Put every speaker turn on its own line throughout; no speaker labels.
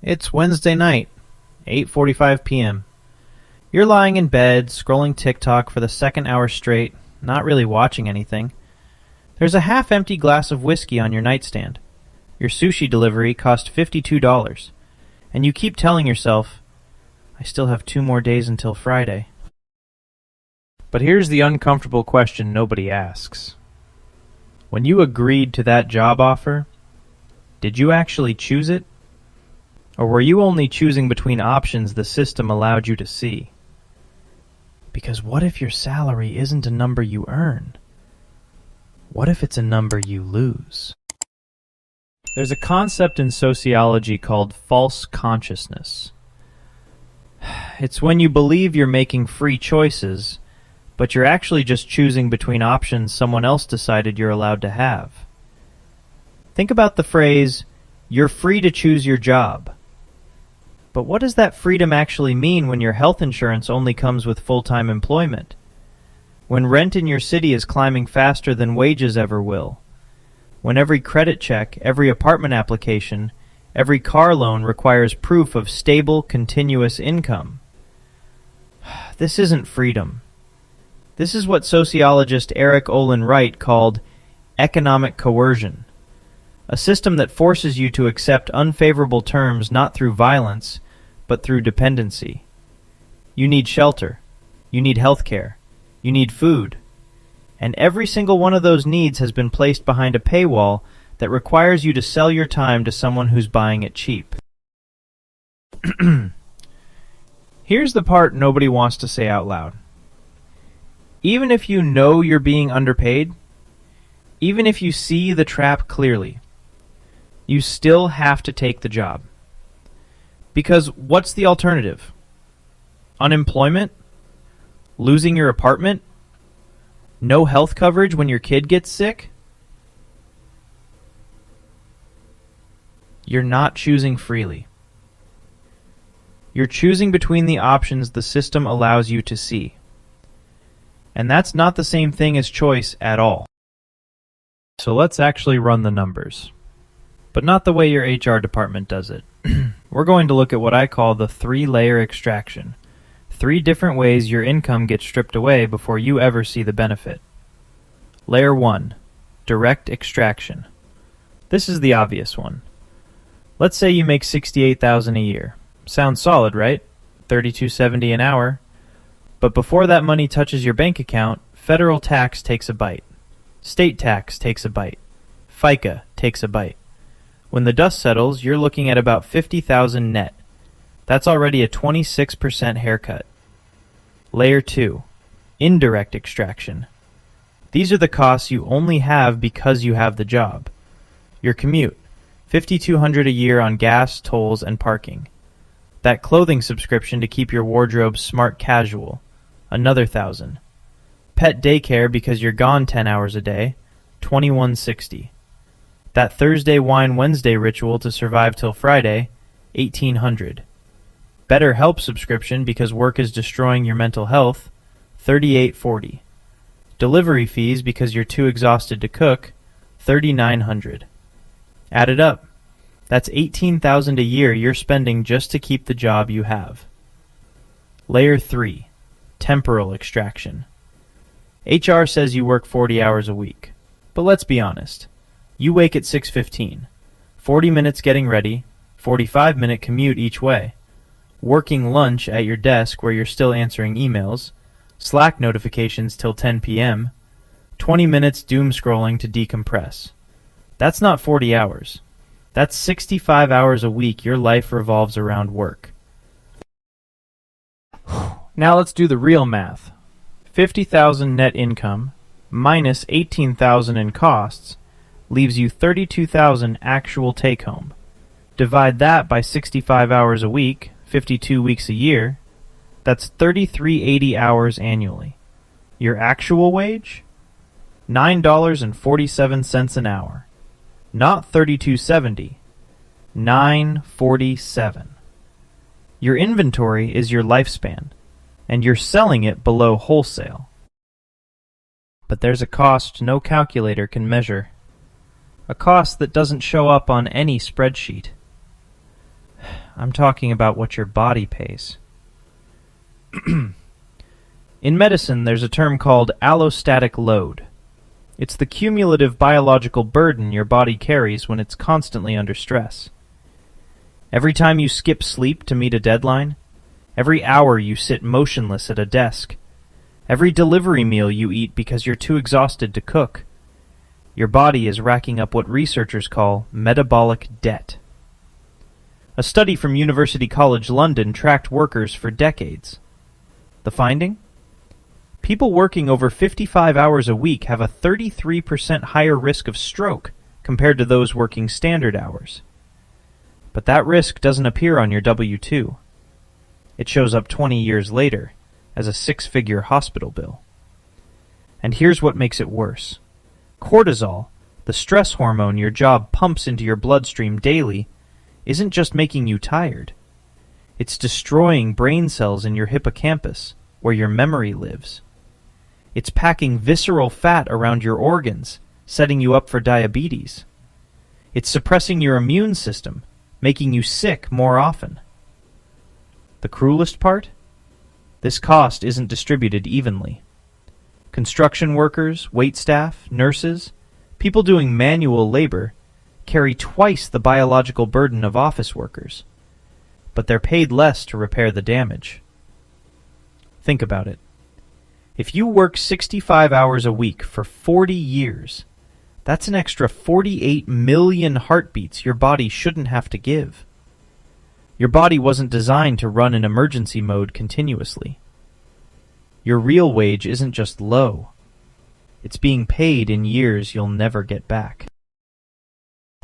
It's Wednesday night, 8:45 p.m. You're lying in bed, scrolling TikTok for the second hour straight, not really watching anything. There's a half-empty glass of whiskey on your nightstand. Your sushi delivery cost $52, and you keep telling yourself, I still have 2 more days until Friday. But here's the uncomfortable question nobody asks. When you agreed to that job offer, did you actually choose it? Or were you only choosing between options the system allowed you to see? Because what if your salary isn't a number you earn? What if it's a number you lose? There's a concept in sociology called false consciousness. It's when you believe you're making free choices, but you're actually just choosing between options someone else decided you're allowed to have. Think about the phrase, you're free to choose your job. But what does that freedom actually mean when your health insurance only comes with full-time employment? When rent in your city is climbing faster than wages ever will? When every credit check, every apartment application, every car loan requires proof of stable, continuous income? This isn't freedom. This is what sociologist Olin Wright called economic coercion. A system that forces you to accept unfavorable terms not through violence, but through dependency. You need shelter. You need health care. You need food. And every single one of those needs has been placed behind a paywall that requires you to sell your time to someone who's buying it cheap. Here's the part nobody wants to say out loud. Even if you know you're being underpaid, even if you see the trap clearly, you still have to take the job. Because what's the alternative? Unemployment? Losing your apartment? No health coverage when your kid gets sick? You're not choosing freely. You're choosing between the options the system allows you to see. And that's not the same thing as choice at all. So let's actually run the numbers. But not the way your HR department does it. We're going to look at what I call the 3-layer extraction. 3 different ways your income gets stripped away before you ever see the benefit. Layer 1, direct extraction. This is the obvious one. Let's say you make $68,000 a year. Sounds solid, right? $32.70 an hour. But before that money touches your bank account, federal tax takes a bite. State tax takes a bite. FICA takes a bite. When the dust settles, you're looking at about $50,000 net. That's already a 26% haircut. Layer 2, indirect extraction. These are the costs you only have because you have the job. Your commute, $5,200 a year on gas, tolls, and parking. That clothing subscription to keep your wardrobe smart casual, another $1,000. Pet daycare because you're gone 10 hours a day, $2,160. That Thursday Wine Wednesday ritual to survive till Friday, $1,800. BetterHelp subscription because work is destroying your mental health, $38.40. Delivery fees because you're too exhausted to cook, $3,900. Add it up. That's $18,000 a year you're spending just to keep the job you have. Layer 3, temporal extraction. HR says you work 40 hours a week. But let's be honest. You wake at 6:15, 40 minutes getting ready, 45-minute commute each way, working lunch at your desk where you're still answering emails, Slack notifications till 10 p.m., 20 minutes doom scrolling to decompress. That's not 40 hours. That's 65 hours a week your life revolves around work. Now let's do the real math. $50,000 net income minus $18,000 in costs leaves you $32,000 actual take-home. Divide that by 65 hours a week, 52 weeks a year. That's 3,380 hours annually. Your actual wage? $9.47 an hour. Not $32.70. $9.47. Your inventory is your lifespan, and you're selling it below wholesale. But there's a cost no calculator can measure. A cost that doesn't show up on any spreadsheet. I'm talking about what your body pays. In medicine, there's a term called allostatic load. It's the cumulative biological burden your body carries when it's constantly under stress. Every time you skip sleep to meet a deadline, every hour you sit motionless at a desk, every delivery meal you eat because you're too exhausted to cook, your body is racking up what researchers call metabolic debt. A study from University College London tracked workers for decades. The finding? People working over 55 hours a week have a 33% higher risk of stroke compared to those working standard hours. But that risk doesn't appear on your W-2. It shows up 20 years later as a six-figure hospital bill. And here's what makes it worse. Cortisol, the stress hormone your job pumps into your bloodstream daily, isn't just making you tired. It's destroying brain cells in your hippocampus, where your memory lives. It's packing visceral fat around your organs, setting you up for diabetes. It's suppressing your immune system, making you sick more often. The cruelest part? This cost isn't distributed evenly. Construction workers, waitstaff, nurses, people doing manual labor carry twice the biological burden of office workers, but they're paid less to repair the damage. Think about it. If you work 65 hours a week for 40 years, that's an extra 48 million heartbeats your body shouldn't have to give. Your body wasn't designed to run in emergency mode continuously. Your real wage isn't just low. It's being paid in years you'll never get back.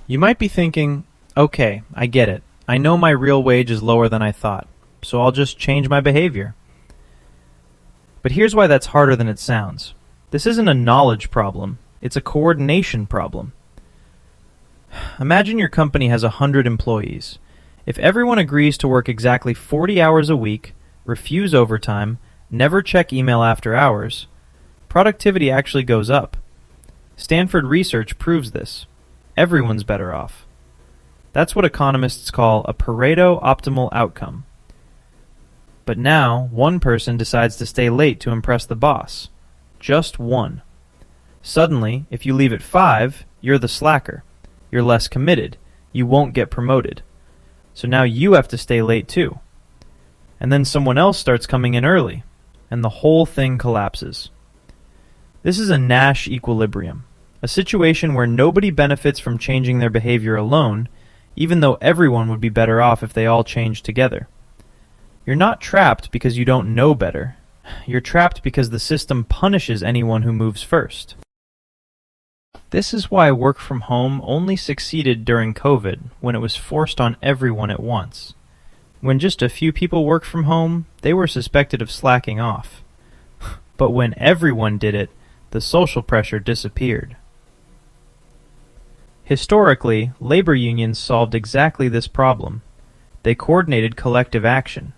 You might be thinking, okay, I get it. I know my real wage is lower than I thought, so I'll just change my behavior. But here's why that's harder than it sounds. This isn't a knowledge problem. It's a coordination problem. Imagine your company has 100 employees. If everyone agrees to work exactly 40 hours a week, refuse overtime, never check email after hours, productivity actually goes up. Stanford research proves this. Everyone's better off. That's what economists call a Pareto optimal outcome. But now, one person decides to stay late to impress the boss. Just one. Suddenly, if you leave at 5, you're the slacker. You're less committed. You won't get promoted. So now you have to stay late too. And then someone else starts coming in early, and the whole thing collapses. This is a Nash equilibrium, a situation where nobody benefits from changing their behavior alone, even though everyone would be better off if they all changed together. You're not trapped because you don't know better. You're trapped because the system punishes anyone who moves first. This is why work from home only succeeded during COVID, when it was forced on everyone at once. When just a few people worked from home, they were suspected of slacking off. But when everyone did it, the social pressure disappeared. Historically, labor unions solved exactly this problem. They coordinated collective action.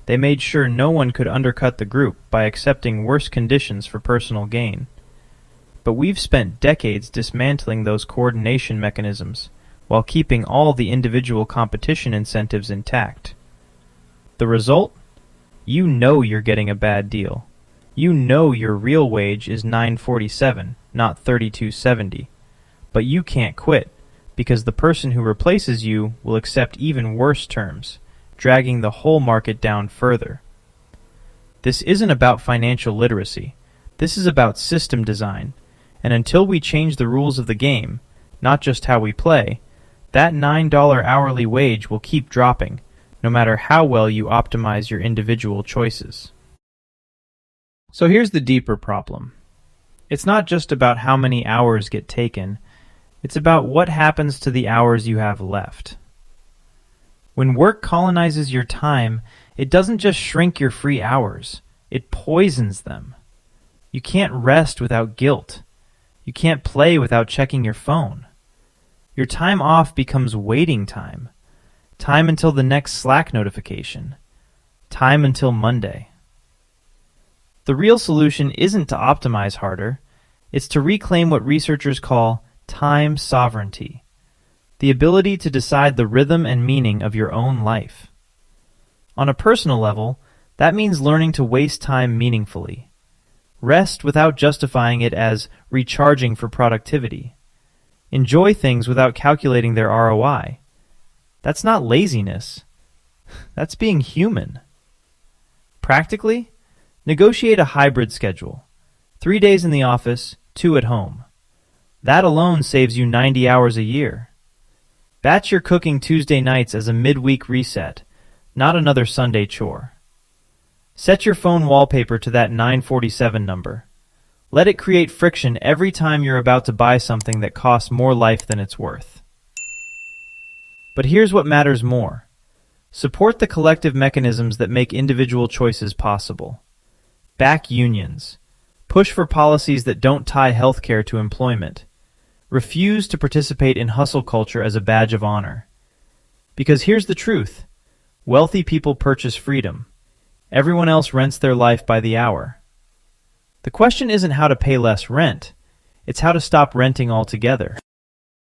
They made sure no one could undercut the group by accepting worse conditions for personal gain. But we've spent decades dismantling those coordination mechanisms while keeping all the individual competition incentives intact. The result? You know you're getting a bad deal. You know your real wage is $9.47, not $32.70. But you can't quit, because the person who replaces you will accept even worse terms, dragging the whole market down further. This isn't about financial literacy. This is about system design. And until we change the rules of the game, not just how we play, that $9 hourly wage will keep dropping, no matter how well you optimize your individual choices. So here's the deeper problem. It's not just about how many hours get taken, it's about what happens to the hours you have left. When work colonizes your time, it doesn't just shrink your free hours, it poisons them. You can't rest without guilt. You can't play without checking your phone. Your time off becomes waiting time. Time until the next Slack notification. Time until Monday. The real solution isn't to optimize harder. It's to reclaim what researchers call time sovereignty. the ability to decide the rhythm and meaning of your own life. On a personal level, that means learning to waste time meaningfully. Rest without justifying it as recharging for productivity. Enjoy things without calculating their ROI. That's not laziness. That's being human. Practically, negotiate a hybrid schedule. 3 days in the office, 2 at home. That alone saves you 90 hours a year. Batch your cooking Tuesday nights as a midweek reset, not another Sunday chore. Set your phone wallpaper to that 947 number. Let it create friction every time you're about to buy something that costs more life than it's worth. But here's what matters more. Support the collective mechanisms that make individual choices possible. Back unions. Push for policies that don't tie healthcare to employment. Refuse to participate in hustle culture as a badge of honor. Because here's the truth. Wealthy people purchase freedom. Everyone else rents their life by the hour. The question isn't how to pay less rent. It's how to stop renting altogether.